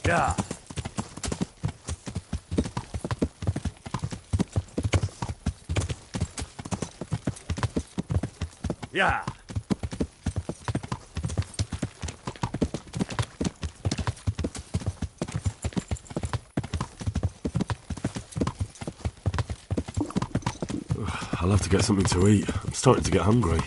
Yeah. Yeah. I'll have to get something to eat. I'm starting to get hungry.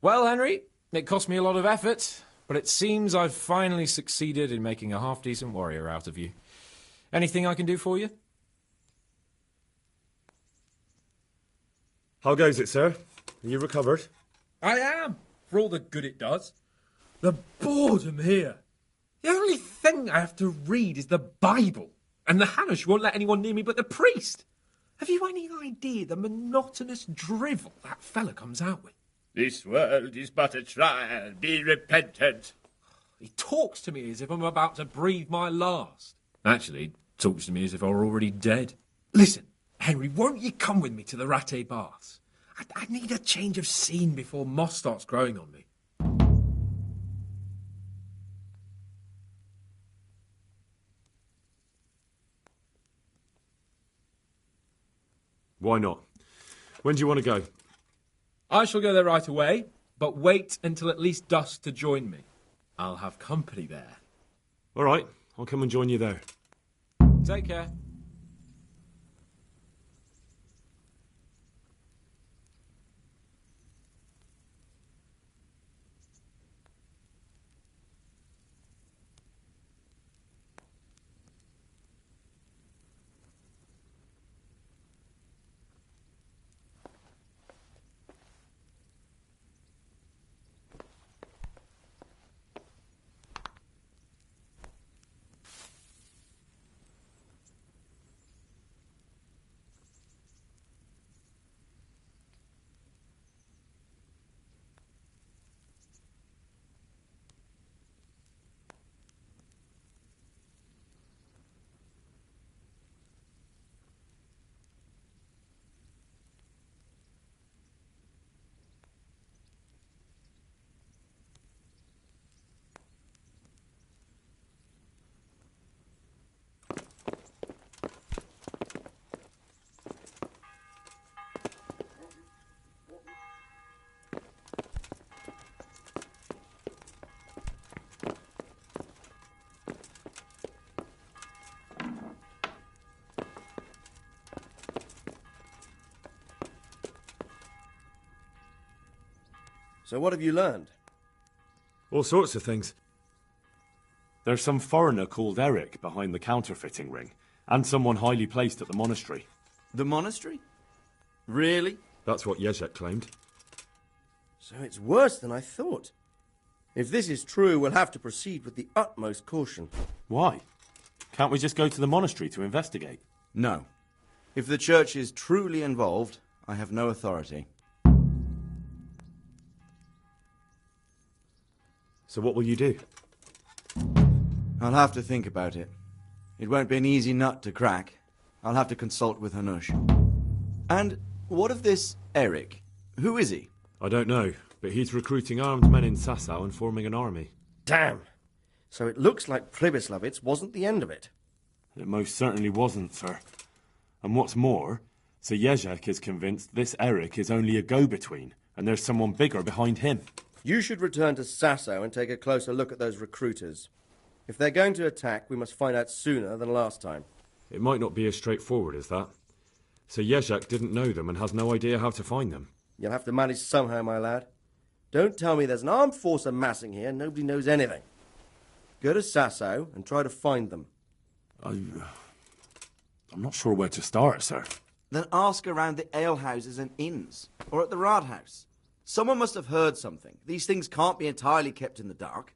Well, Henry, it cost me a lot of effort, but it seems I've finally succeeded in making a half-decent warrior out of you. Anything I can do for you? How goes it, sir? Are you recovered? I am, for all the good it does. The boredom here. The only thing I have to read is the Bible, and the Hanush won't let anyone near me but the priest. Have you any idea the monotonous drivel that fella comes out with? This world is but a trial. Be repentant. He talks to me as if I'm about to breathe my last. Actually, he talks to me as if I were already dead. Listen, Henry, won't you come with me to the Rattay Baths? I need a change of scene before moss starts growing on me. Why not? When do you want to go? I shall go there right away, but wait until at least dusk to join me. I'll have company there. All right, I'll come and join you there. Take care. So what have you learned? All sorts of things. There's some foreigner called Eric behind the counterfeiting ring, and someone highly placed at the monastery. The monastery? Really? That's what Yezhek claimed. So it's worse than I thought. If this is true, we'll have to proceed with the utmost caution. Why? Can't we just go to the monastery to investigate? No. If the church is truly involved, I have no authority. So what will you do? I'll have to think about it. It won't be an easy nut to crack. I'll have to consult with Hanush. And what of this Eric? Who is he? I don't know, but he's recruiting armed men in Sasau and forming an army. Damn! So it looks like Pribyslavitz wasn't the end of it. It most certainly wasn't, sir. And what's more, Sir Jezek is convinced this Eric is only a go-between, and there's someone bigger behind him. You should return to Sasau and take a closer look at those recruiters. If they're going to attack, we must find out sooner than last time. It might not be as straightforward as that. Sir Jezek didn't know them and has no idea how to find them. You'll have to manage somehow, my lad. Don't tell me there's an armed force amassing here and nobody knows anything. Go to Sasau and try to find them. I'm not sure where to start, sir. Then ask around the alehouses and inns, or at the Rathaus. Someone must have heard something. These things can't be entirely kept in the dark.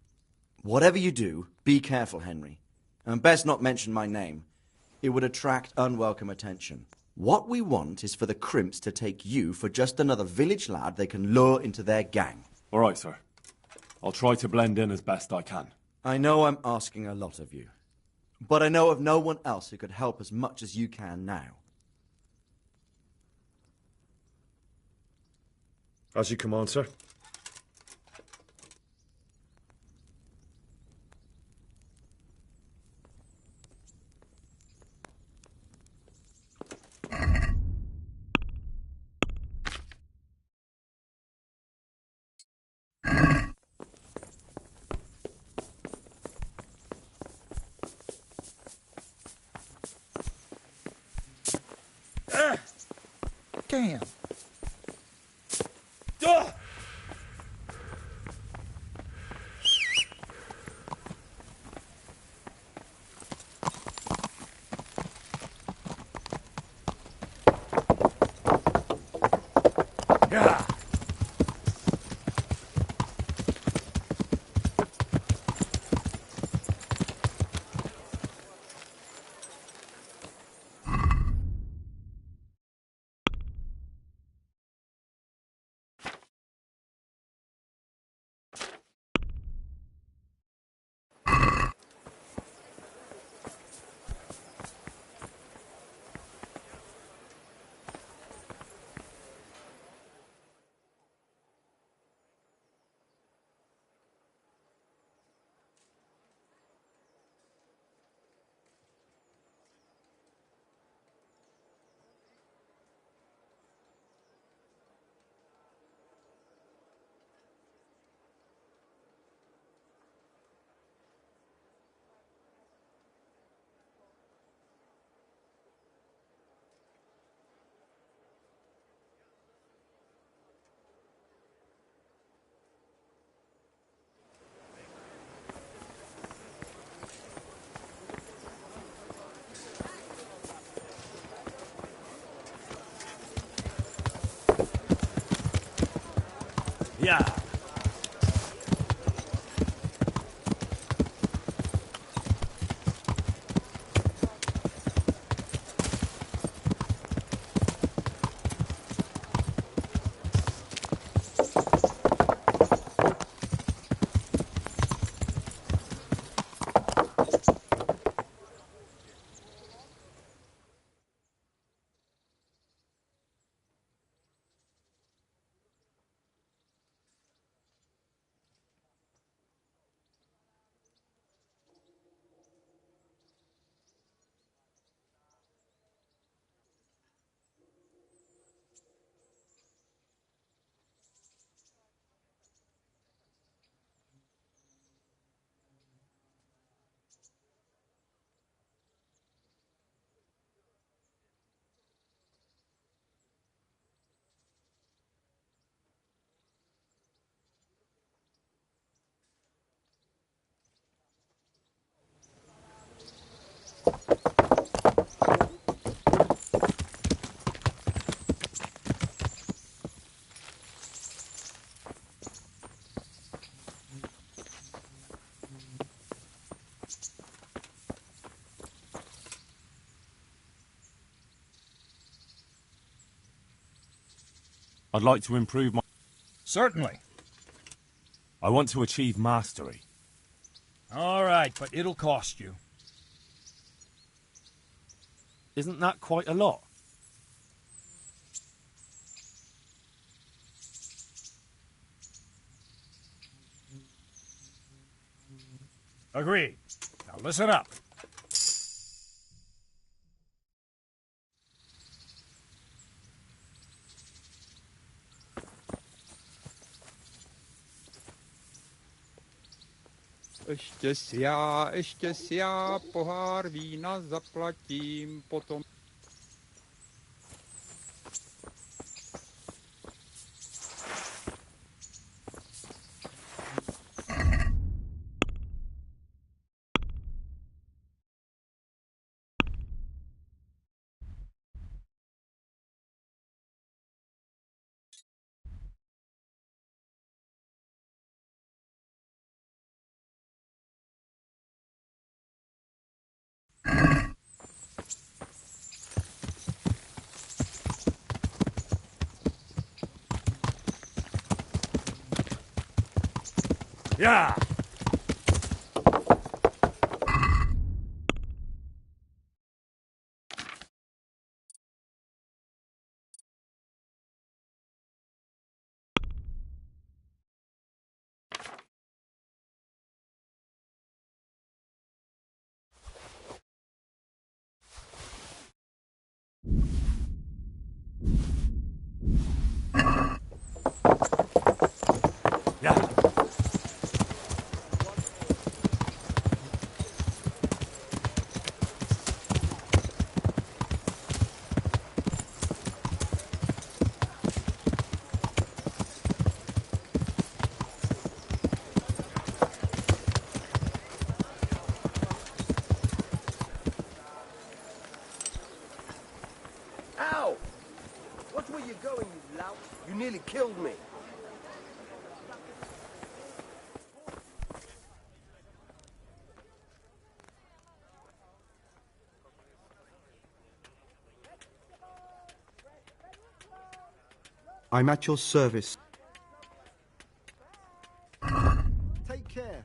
Whatever you do, be careful, Henry. And best not mention my name. It would attract unwelcome attention. What we want is for the crimps to take you for just another village lad they can lure into their gang. All right, sir. I'll try to blend in as best I can. I know I'm asking a lot of you, but I know of no one else who could help as much as you can now. As you command, sir. Damn. Yeah. I'd like to improve my... Certainly. I want to achieve mastery. All right, but it'll cost you. Isn't that quite a lot? Agreed. Now listen up. Ještě si já pohár vína zaplatím potom. Yeah! Yeah! Ow! Watch where you're going, you lout. You nearly killed me. I'm at your service. Take care.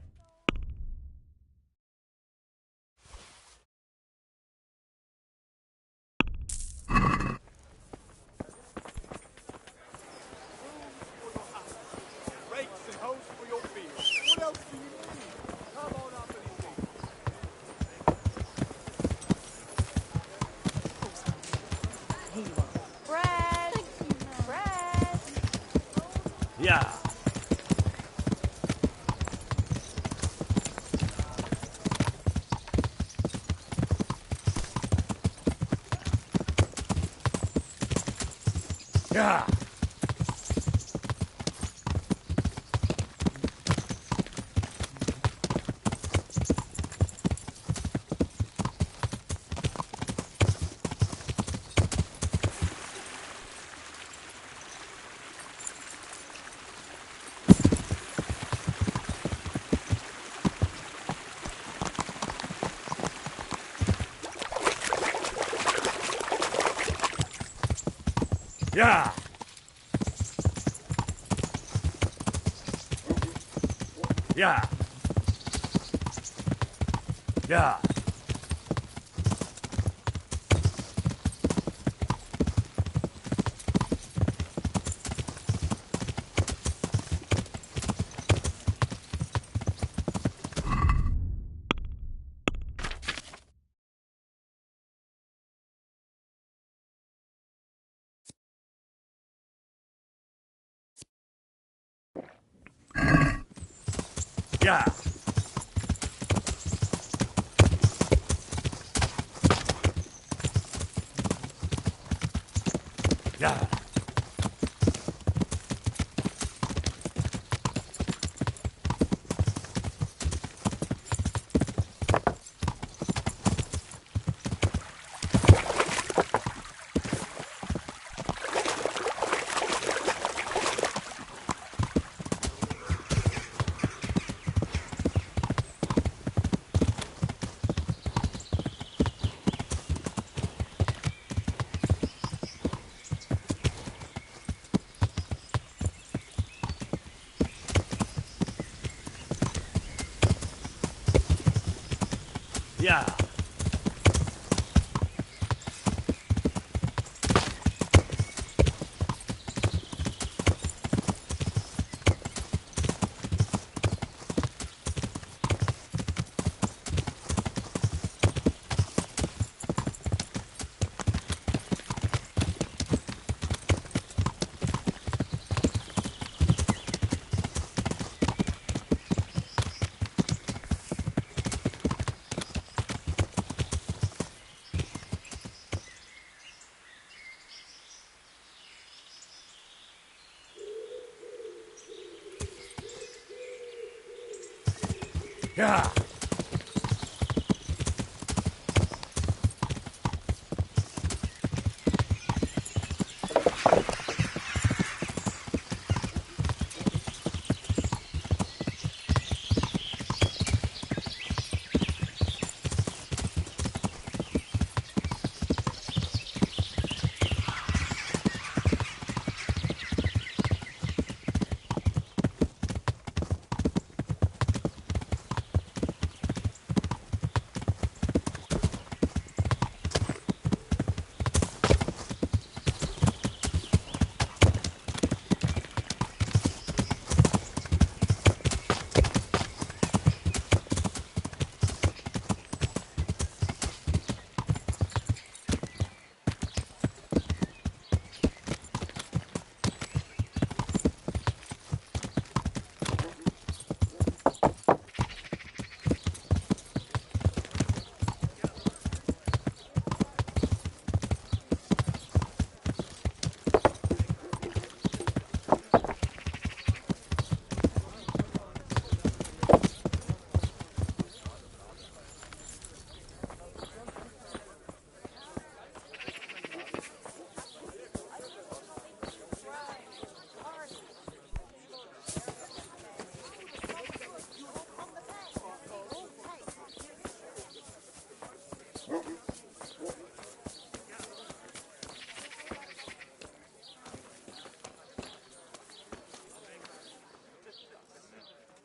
Bread! Bread! Yeah! Yeah! Yeah! Yeah! Yeah! Yeah! Yeah! Yeah. Yeah.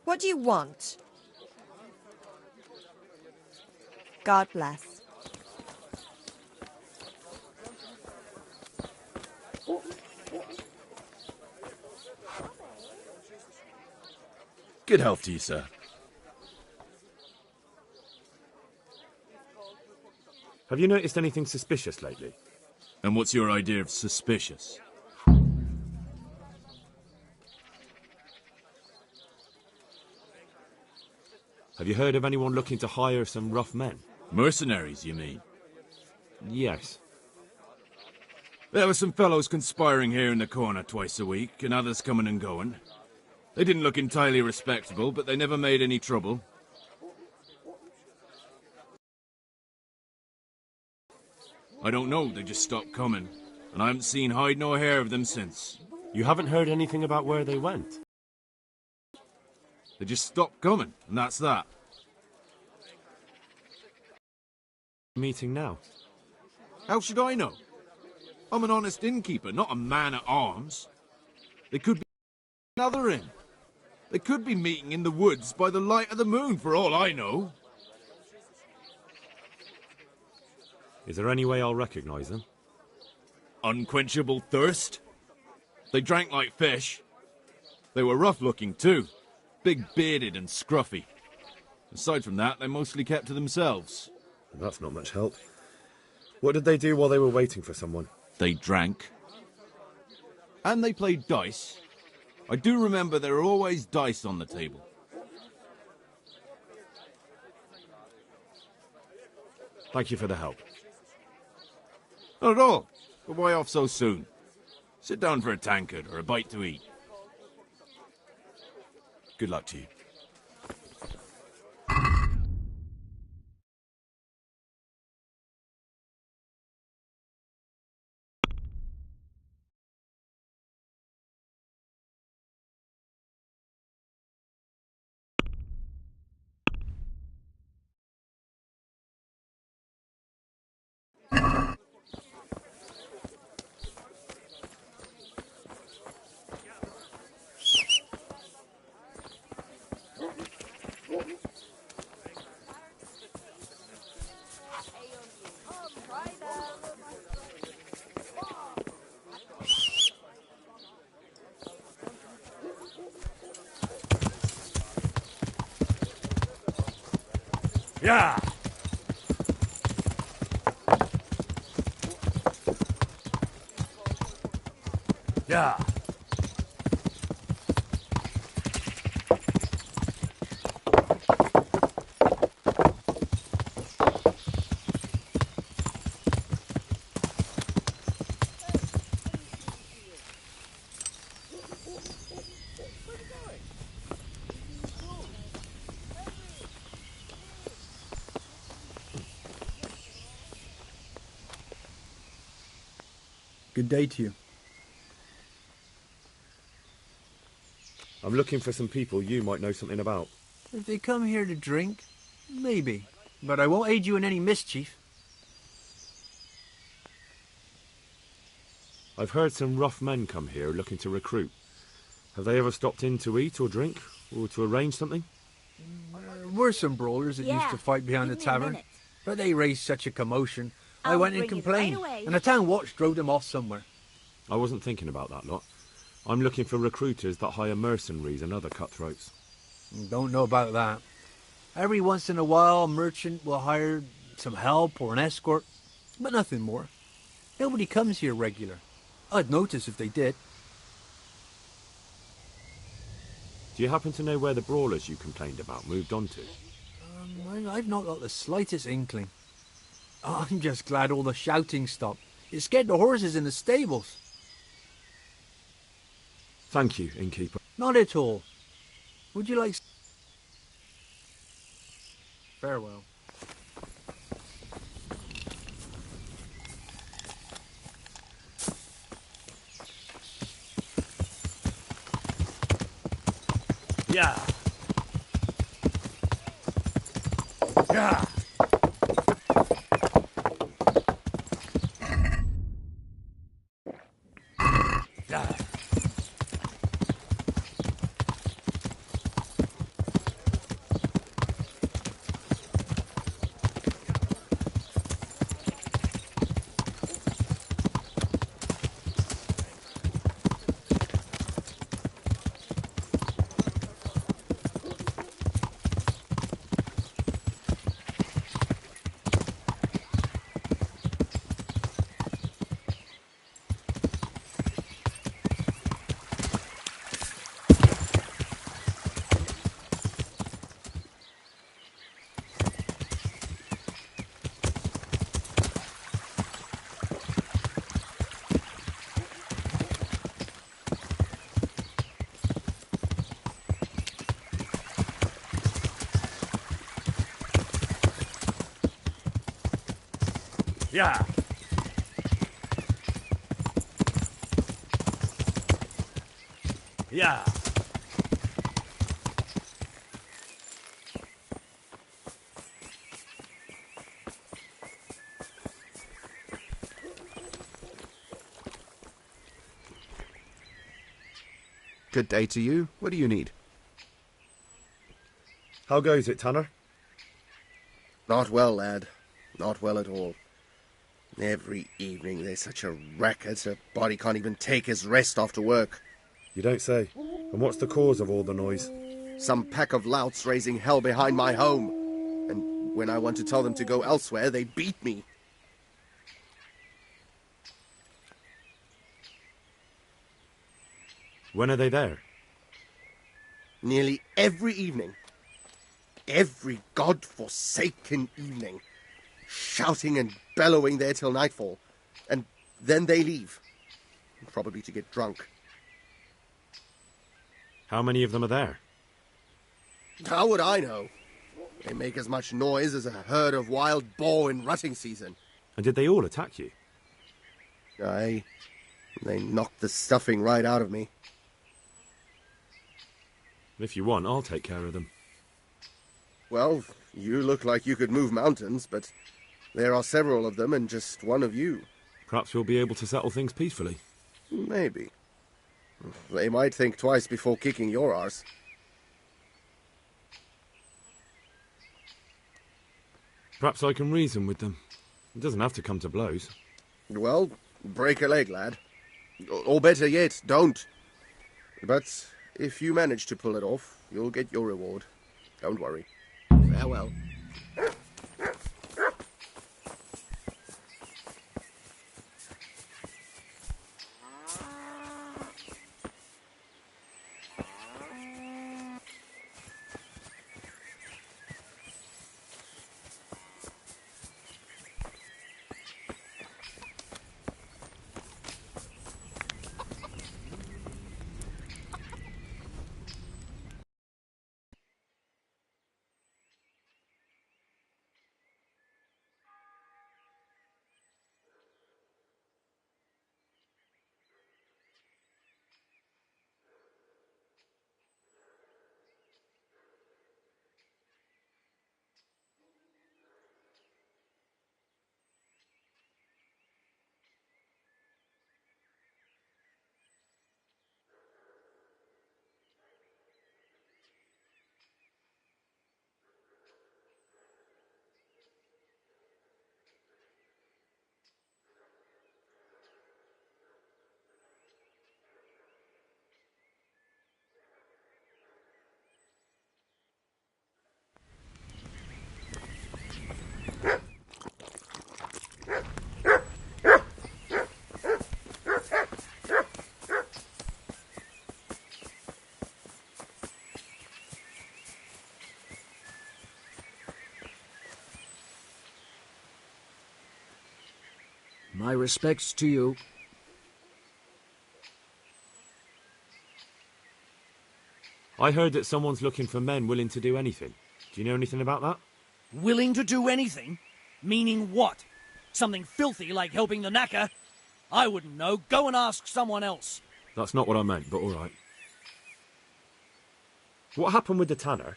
What do you want? God bless. Good health to you, sir. Have you noticed anything suspicious lately? And what's your idea of suspicious? Have you heard of anyone looking to hire some rough men? Mercenaries, you mean? Yes. There were some fellows conspiring here in the corner twice a week, and others coming and going. They didn't look entirely respectable, but they never made any trouble. I don't know, they just stopped coming, and I haven't seen hide nor hair of them since. You haven't heard anything about where they went? They just stopped coming, and that's that. Meeting now? How should I know? I'm an honest innkeeper, not a man-at-arms. They could be another inn. They could be meeting in the woods by the light of the moon, for all I know. Is there any way I'll recognize them? Unquenchable thirst. They drank like fish. They were rough-looking, too. Big-bearded and scruffy. Aside from that, they mostly kept to themselves. That's not much help. What did they do while they were waiting for someone? They drank. And they played dice. I do remember there were always dice on the table. Thank you for the help. Not at all. But why off so soon? Sit down for a tankard or a bite to eat. Good luck to you. Yeah! Yeah! Good day to you. I'm looking for some people you might know something about. If they come here to drink, maybe. But I won't aid you in any mischief. I've heard some rough men come here looking to recruit. Have they ever stopped in to eat or drink, or to arrange something? There were some brawlers that used to fight behind the tavern, but they raised such a commotion. I went and complained, and the town watch drove them off somewhere. I wasn't thinking about that lot. I'm looking for recruiters that hire mercenaries and other cutthroats. Don't know about that. Every once in a while, a merchant will hire some help or an escort, but nothing more. Nobody comes here regular. I'd notice if they did. Do you happen to know where the brawlers you complained about moved on to? I've not got the slightest inkling. I'm just glad all the shouting stopped. It scared the horses in the stables. Thank you, innkeeper. Not at all. Would you like... Farewell. Yeah! Yeah! Yeah! Yeah! Yeah! Good day to you. What do you need? How goes it, Tanner? Not well, lad. Not well at all. Every evening there's such a racket, a body can't even take his rest after work. You don't say. And what's the cause of all the noise? Some pack of louts raising hell behind my home. And when I want to tell them to go elsewhere, they beat me. When are they there? Nearly every evening. Every god-forsaken evening. Shouting and bellowing there till nightfall. And then they leave. Probably to get drunk. How many of them are there? How would I know? They make as much noise as a herd of wild boar in rutting season. And did they all attack you? Aye. They knocked the stuffing right out of me. If you want, I'll take care of them. Well, you look like you could move mountains, but there are several of them and just one of you. Perhaps we'll be able to settle things peacefully. Maybe. They might think twice before kicking your arse. Perhaps I can reason with them. It doesn't have to come to blows. Well, break a leg, lad. Or better yet, don't. But if you manage to pull it off, you'll get your reward. Don't worry. Farewell. My respects to you. I heard that someone's looking for men willing to do anything. Do you know anything about that? Willing to do anything? Meaning what? Something filthy like helping the knacker? I wouldn't know. Go and ask someone else. That's not what I meant, but all right. What happened with the tanner?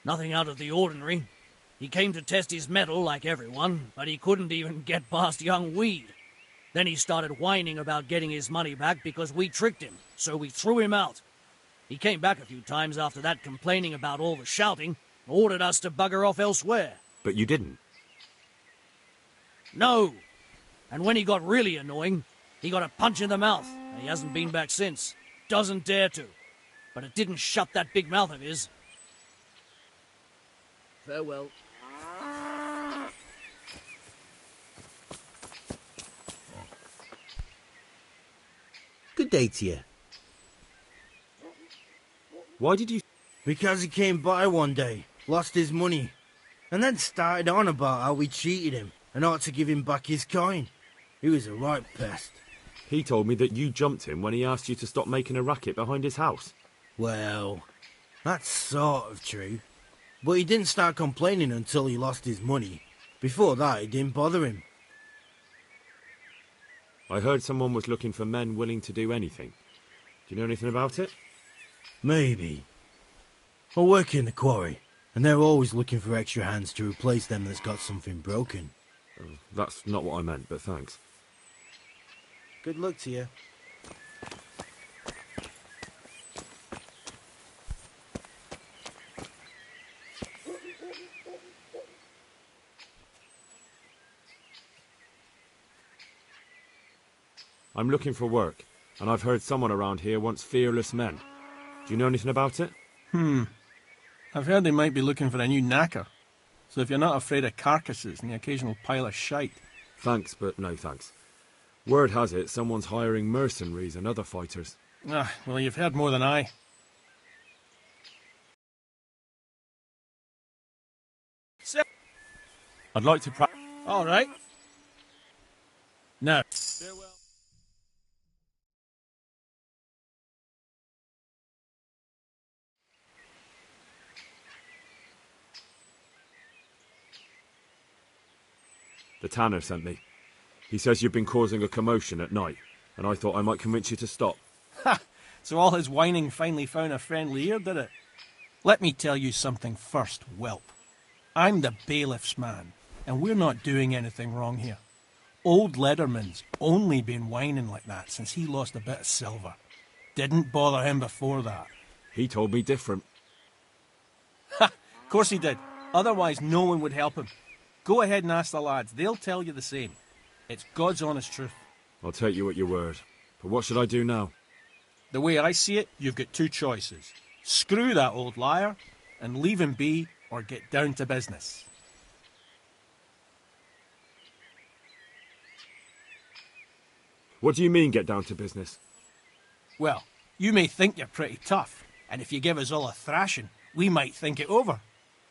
Nothing out of the ordinary. He came to test his mettle like everyone, but he couldn't even get past young Weed. Then he started whining about getting his money back because we tricked him, so we threw him out. He came back a few times after that complaining about all the shouting, ordered us to bugger off elsewhere. But you didn't? No. And when he got really annoying, he got a punch in the mouth, and he hasn't been back since. Doesn't dare to. But it didn't shut that big mouth of his. Farewell. Good day to you. Why did you... Because he came by one day, lost his money, and then started on about how we cheated him and ought to give him back his coin. He was a right pest. He told me that you jumped him when he asked you to stop making a racket behind his house. Well, that's sort of true. But he didn't start complaining until he lost his money. Before that, it didn't bother him. I heard someone was looking for men willing to do anything. Do you know anything about it? Maybe. I work in the quarry, and they're always looking for extra hands to replace them that's got something broken. Oh, that's not what I meant, but thanks. Good luck to you. I'm looking for work, and I've heard someone around here wants fearless men. Do you know anything about it? I've heard they might be looking for a new knacker. So if you're not afraid of carcasses and the occasional pile of shite... Thanks, but no thanks. Word has it someone's hiring mercenaries and other fighters. Ah, well, you've heard more than I. I'd like to All right. Now... Farewell. The tanner sent me. He says you've been causing a commotion at night, and I thought I might convince you to stop. Ha! So all his whining finally found a friendly ear, did it? Let me tell you something first, whelp. I'm the bailiff's man, and we're not doing anything wrong here. Old Lederman's only been whining like that since he lost a bit of silver. Didn't bother him before that. He told me different. Ha! Of course he did. Otherwise no one would help him. Go ahead and ask the lads. They'll tell you the same. It's God's honest truth. I'll take you at your word. But what should I do now? The way I see it, you've got two choices. Screw that old liar and leave him be, or get down to business. What do you mean, get down to business? Well, you may think you're pretty tough, and if you give us all a thrashing, we might think it over.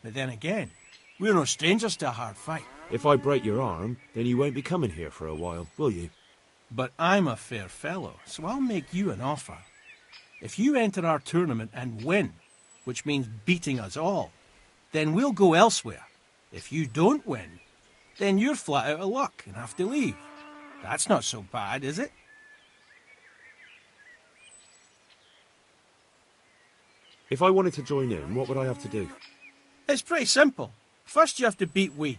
But then again, we're no strangers to a hard fight. If I break your arm, then you won't be coming here for a while, will you? But I'm a fair fellow, so I'll make you an offer. If you enter our tournament and win, which means beating us all, then we'll go elsewhere. If you don't win, then you're flat out of luck and have to leave. That's not so bad, is it? If I wanted to join in, what would I have to do? It's pretty simple. First you have to beat Weed.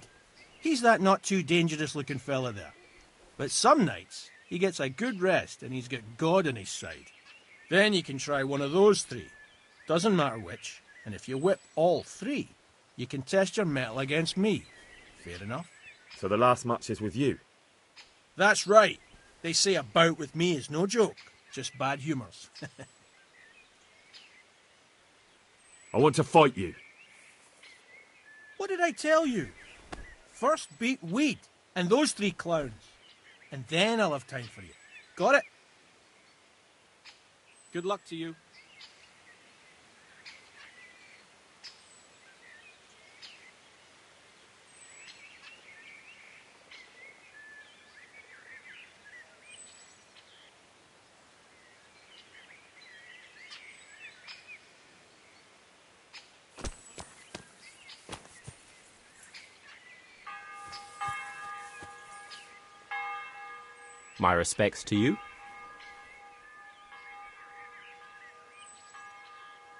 He's that not too dangerous looking fella there. But some nights, he gets a good rest and he's got God on his side. Then you can try one of those three. Doesn't matter which. And if you whip all three, you can test your mettle against me. Fair enough. So the last match is with you? That's right. They say a bout with me is no joke. Just bad humours. I want to fight you. What did I tell you? First beat Weed and those three clowns. And then I'll have time for you. Got it? Good luck to you. My respects to you.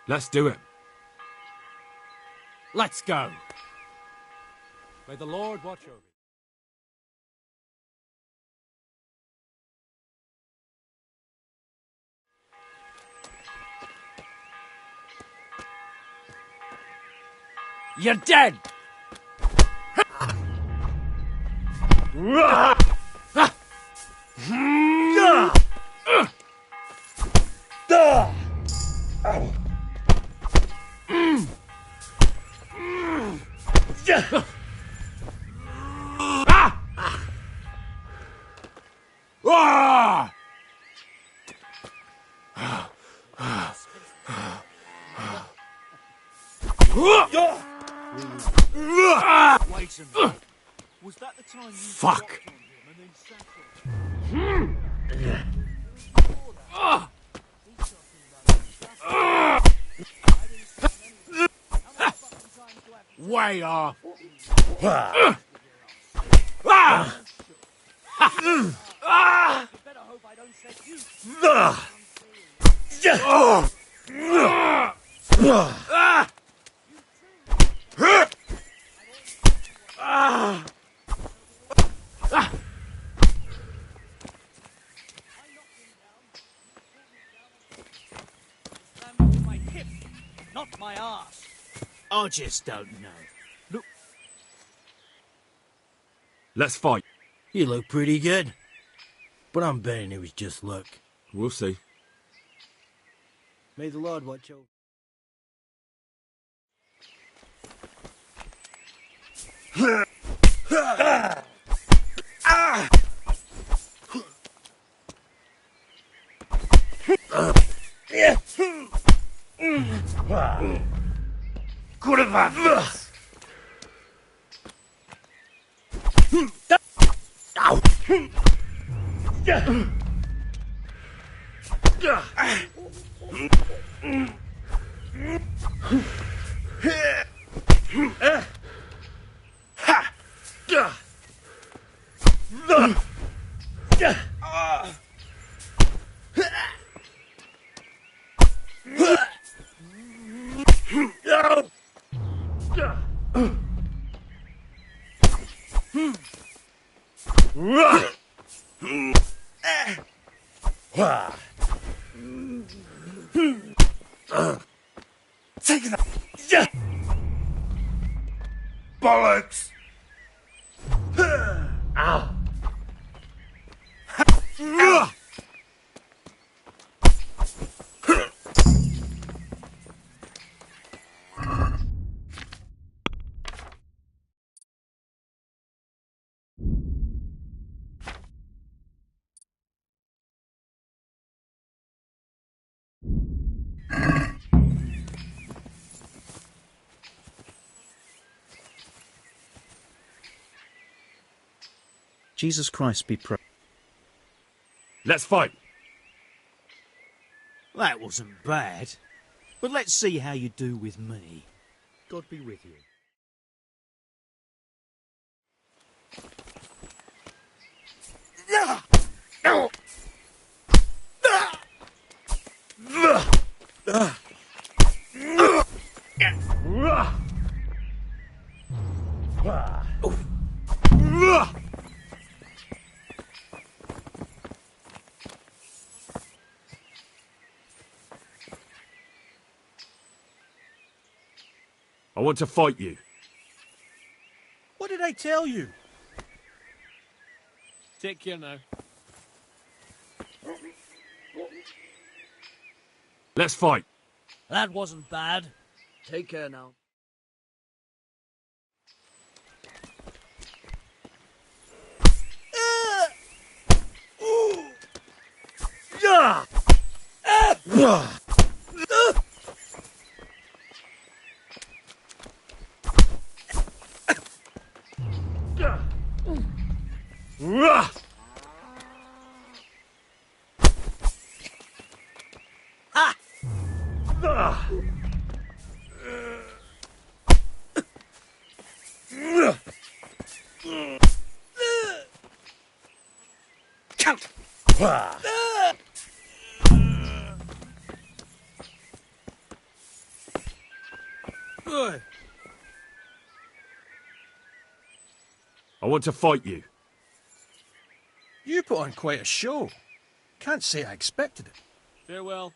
Let's do it. Let's go. May the Lord watch over you. You're dead! Wait a minute. Was that the time you Fuck. Way off. My hip, not my ass. I just don't know. Look, Let's fight. You look pretty good. But I'm betting it was just luck. We'll see. May the Lord watch over. could have had this. Take that. Bollocks. Ow. Jesus Christ be praised. Let's fight. That wasn't bad. But let's see how you do with me. God be with you. I want to fight you. What did I tell you? Take care now. Let's fight. That wasn't bad. Take care now. Count. I want to fight you. You put on quite a show. Can't say I expected it. Farewell.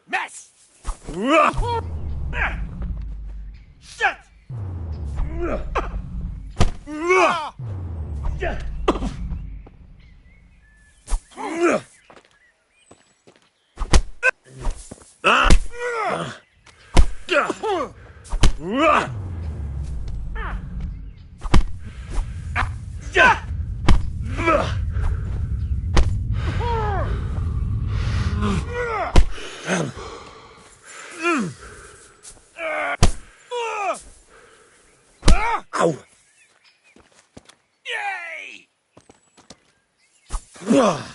Mess! Shit! Ow! Yay! Ow!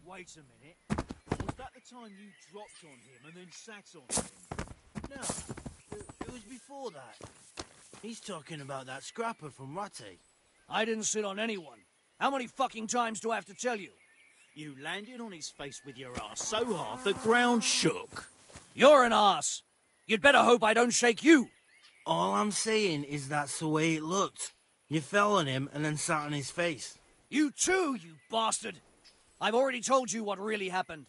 Wait a minute. Was that the time you dropped on him and then sat on him? No, it was before that. He's talking about that scrapper from Rate. I didn't sit on anyone. How many fucking times do I have to tell you? You landed on his face with your ass so hard the ground shook. You're an ass. You'd better hope I don't shake you. All I'm saying is that's the way it looked. You fell on him and then sat on his face. You too, you bastard. I've already told you what really happened.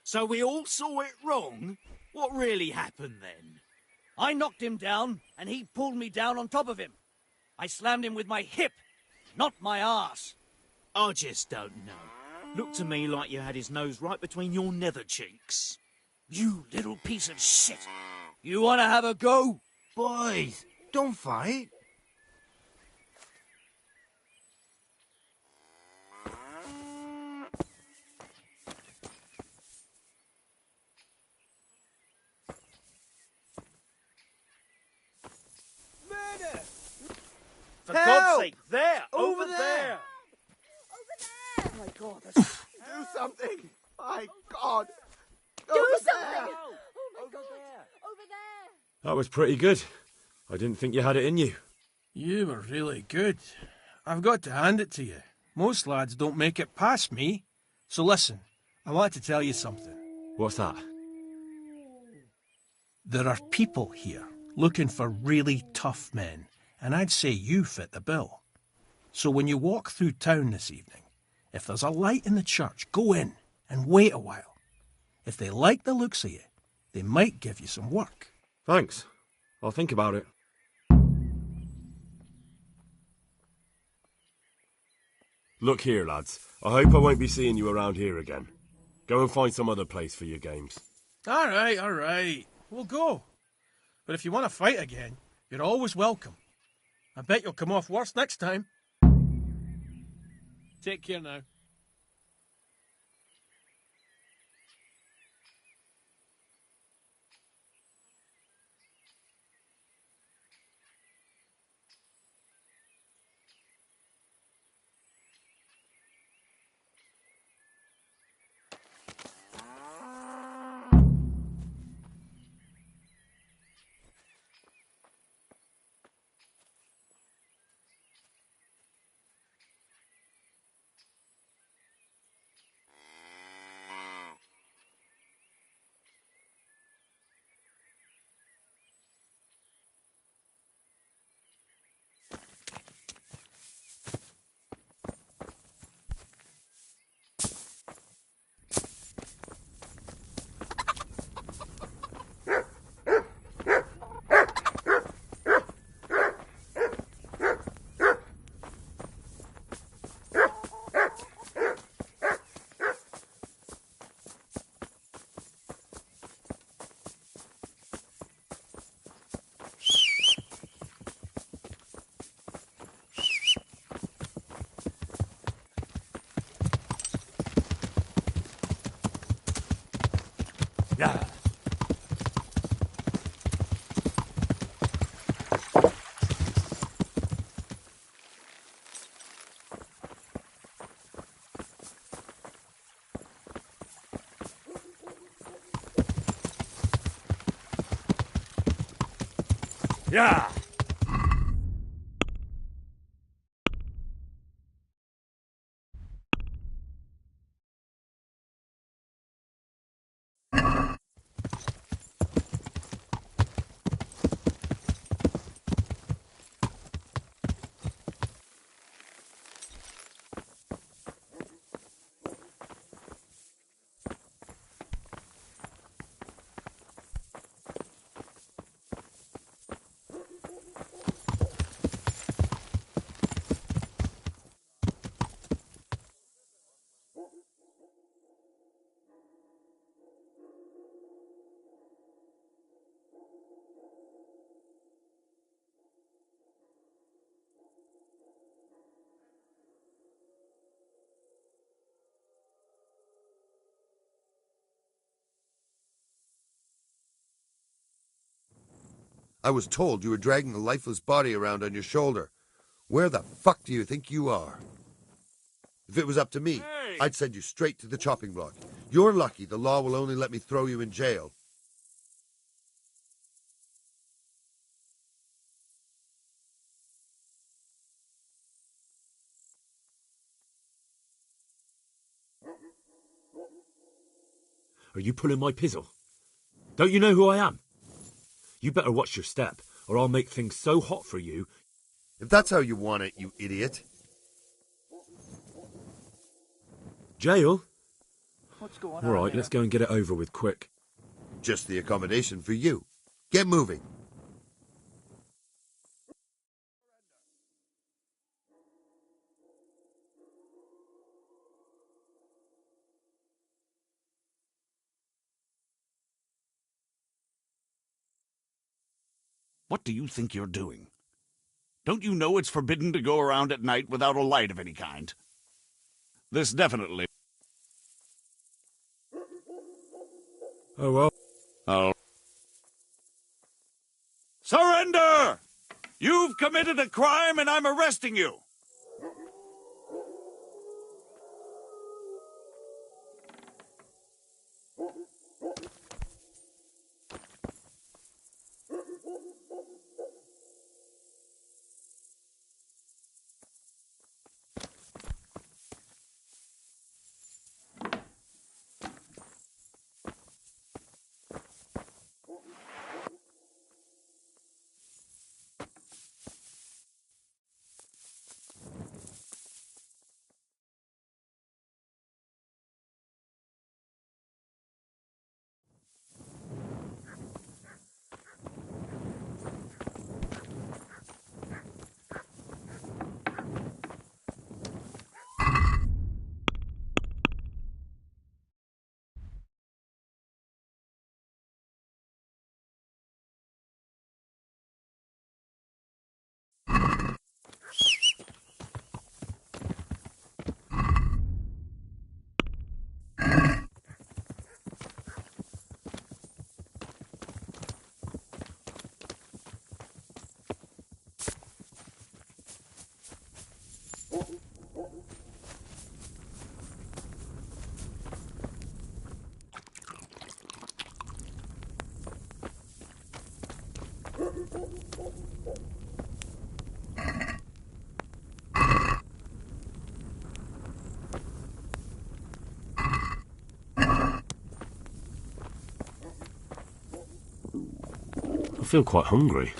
So we all saw it wrong? What really happened then? I knocked him down, and he pulled me down on top of him. I slammed him with my hip, not my ass. I just don't know. Looked to me like you had his nose right between your nether cheeks. You little piece of shit. You want to have a go? Boys, don't fight. Murder! For Help! God's sake, there! Over there! Oh my God, Do something! My God! do Over something! there! Oh That was pretty good. I didn't think you had it in you. You were really good. I've got to hand it to you. Most lads don't make it past me. So listen, I want to tell you something. What's that? There are people here looking for really tough men, and I'd say you fit the bill. So when you walk through town this evening, if there's a light in the church, go in and wait a while. If they like the looks of you, they might give you some work. Thanks. I'll think about it. Look here, lads. I hope I won't be seeing you around here again. Go and find some other place for your games. All right. We'll go. But if you want to fight again, you're always welcome. I bet you'll come off worse next time. Take care now. Yeah. Yeah. I was told you were dragging a lifeless body around on your shoulder. Where the fuck do you think you are? If it was up to me, I'd send you straight to the chopping block. You're lucky the law will only let me throw you in jail. Are you pulling my pizzle? Don't you know who I am? You better watch your step, or I'll make things so hot for you. If that's how you want it, you idiot. Jail? What's going All right, let's go and get it over with quick. Just the accommodation for you. Get moving. What do you think you're doing? Don't you know it's forbidden to go around at night without a light of any kind? This definitely... Oh, well. Oh. Surrender! You've committed a crime and I'm arresting you! feel quite hungry.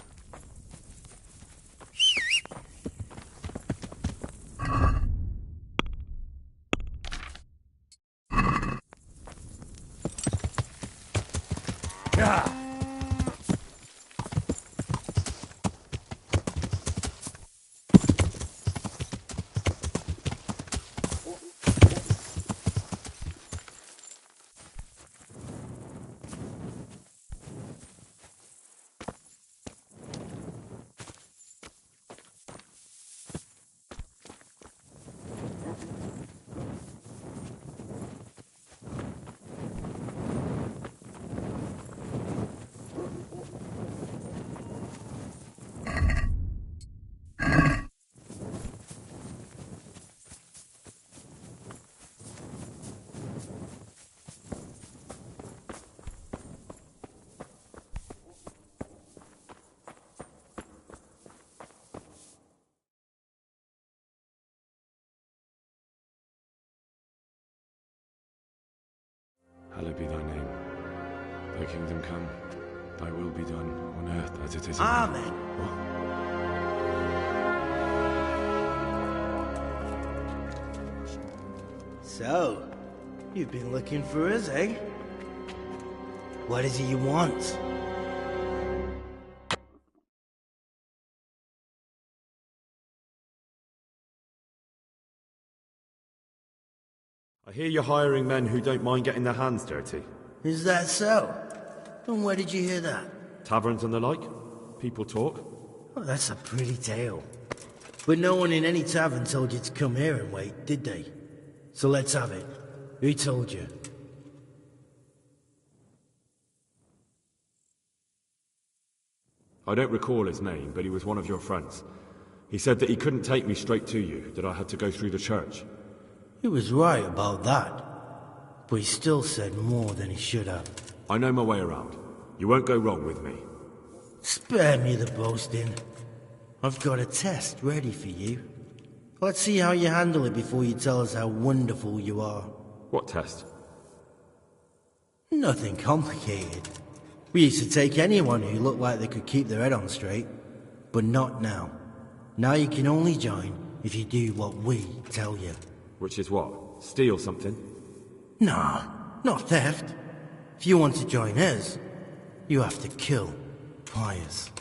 Hallowed be thy name. Thy kingdom come. Thy will be done on earth as it is in heaven. Amen. So, you've been looking for us, eh? What is it you want? I hear you're hiring men who don't mind getting their hands dirty. Is that so? And where did you hear that? Taverns and the like. People talk. Oh, that's a pretty tale. But no one in any tavern told you to come here and wait, did they? So let's have it. Who told you? I don't recall his name, but he was one of your friends. He said that he couldn't take me straight to you, that I had to go through the church. He was right about that. But he still said more than he should have. I know my way around. You won't go wrong with me. Spare me the boasting. I've got a test ready for you. Let's see how you handle it before you tell us how wonderful you are. What test? Nothing complicated. We used to take anyone who looked like they could keep their head on straight. But not now. Now you can only join if you do what we tell you. Which is what? Steal something? No, not theft. If you want to join us, you have to kill Pius.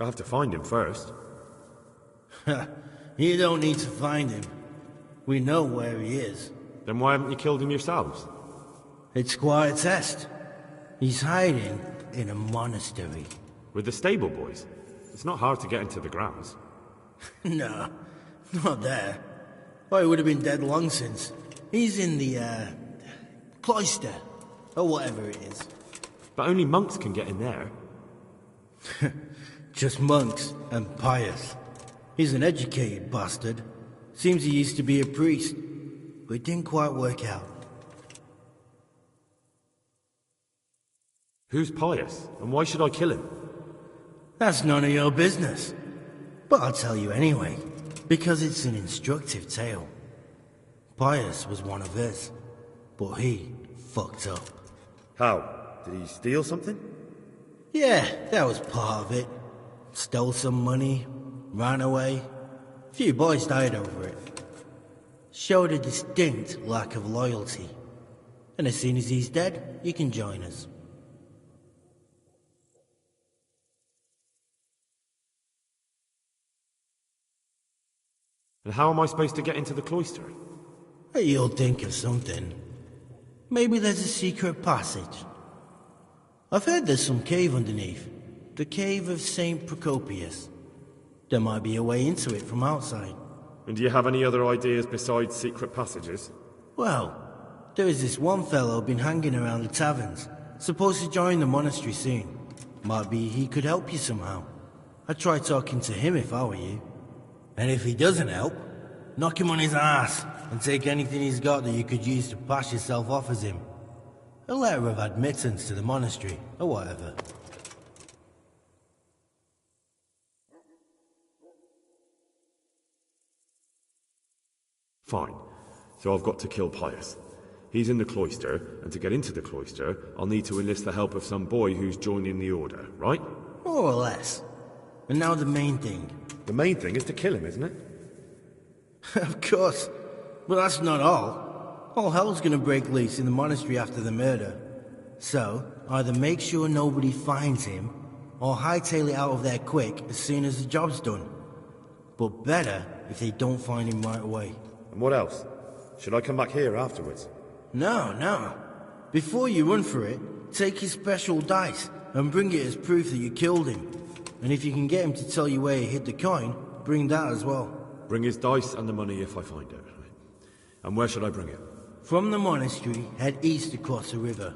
I'll have to find him first. You don't need to find him. We know where he is. Then why haven't you killed him yourselves? It's quite a test. He's hiding in a monastery. With the stable boys? It's not hard to get into the grounds. No, not there. Oh, he would have been dead long since. He's in the, cloister, or whatever it is. But only monks can get in there. Just monks and Pius. He's an educated bastard. Seems he used to be a priest, but it didn't quite work out. Who's Pius, and why should I kill him? That's none of your business. But I'll tell you anyway, because it's an instructive tale. Pius was one of us, but he fucked up. How? Did he steal something? Yeah, that was part of it. Stole some money, ran away. A few boys died over it. Showed a distinct lack of loyalty. And as soon as he's dead, you can join us. And how am I supposed to get into the cloister? You'll think of something. Maybe there's a secret passage. I've heard there's some cave underneath. The cave of St. Procopius. There might be a way into it from outside. And do you have any other ideas besides secret passages? Well, there is this one fellow been hanging around the taverns. Supposed to join the monastery soon. Might be he could help you somehow. I'd try talking to him if I were you. And if he doesn't help, knock him on his ass and take anything he's got that you could use to pass yourself off as him. A letter of admittance to the monastery, or whatever. Fine. So I've got to kill Pius. He's in the cloister, and to get into the cloister, I'll need to enlist the help of some boy who's joining the order, right? More or less. And now the main thing. The main thing is to kill him, isn't it? Of course. But that's not all. All hell's gonna break loose in the monastery after the murder. So, either make sure nobody finds him, or hightail it out of there quick as soon as the job's done. But better if they don't find him right away. And what else? Should I come back here afterwards? No. Before you run for it, take his special dice and bring it as proof that you killed him. And if you can get him to tell you where he hid the coin, bring that as well. Bring his dice and the money if I find it. And where should I bring it? From the monastery, head east across the river.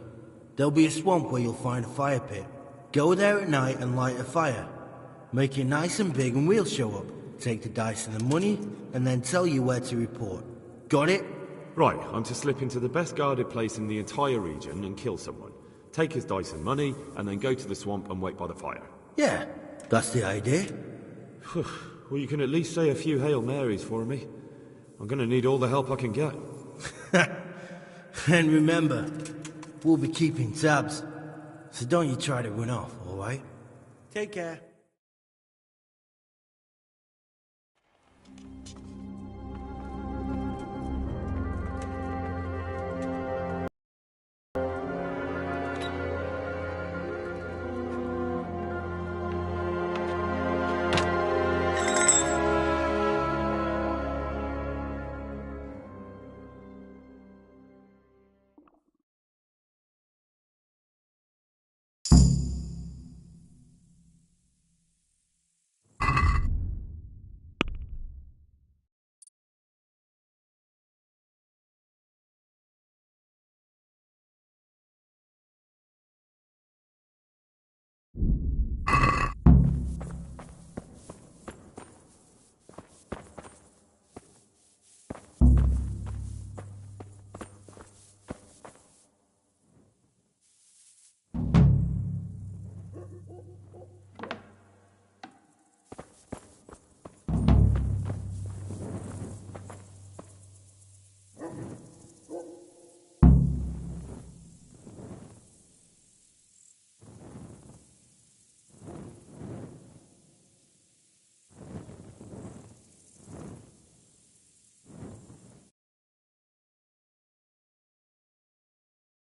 There'll be a swamp where you'll find a fire pit. Go there at night and light a fire. Make it nice and big and we'll show up. Take the dice and the money, and then tell you where to report. Got it? Right, I'm to slip into the best guarded place in the entire region and kill someone. Take his dice and money, and then go to the swamp and wait by the fire. Yeah, that's the idea. Well, you can at least say a few Hail Marys for me. I'm gonna need all the help I can get. And remember, we'll be keeping tabs. So don't you try to run off, alright? Take care.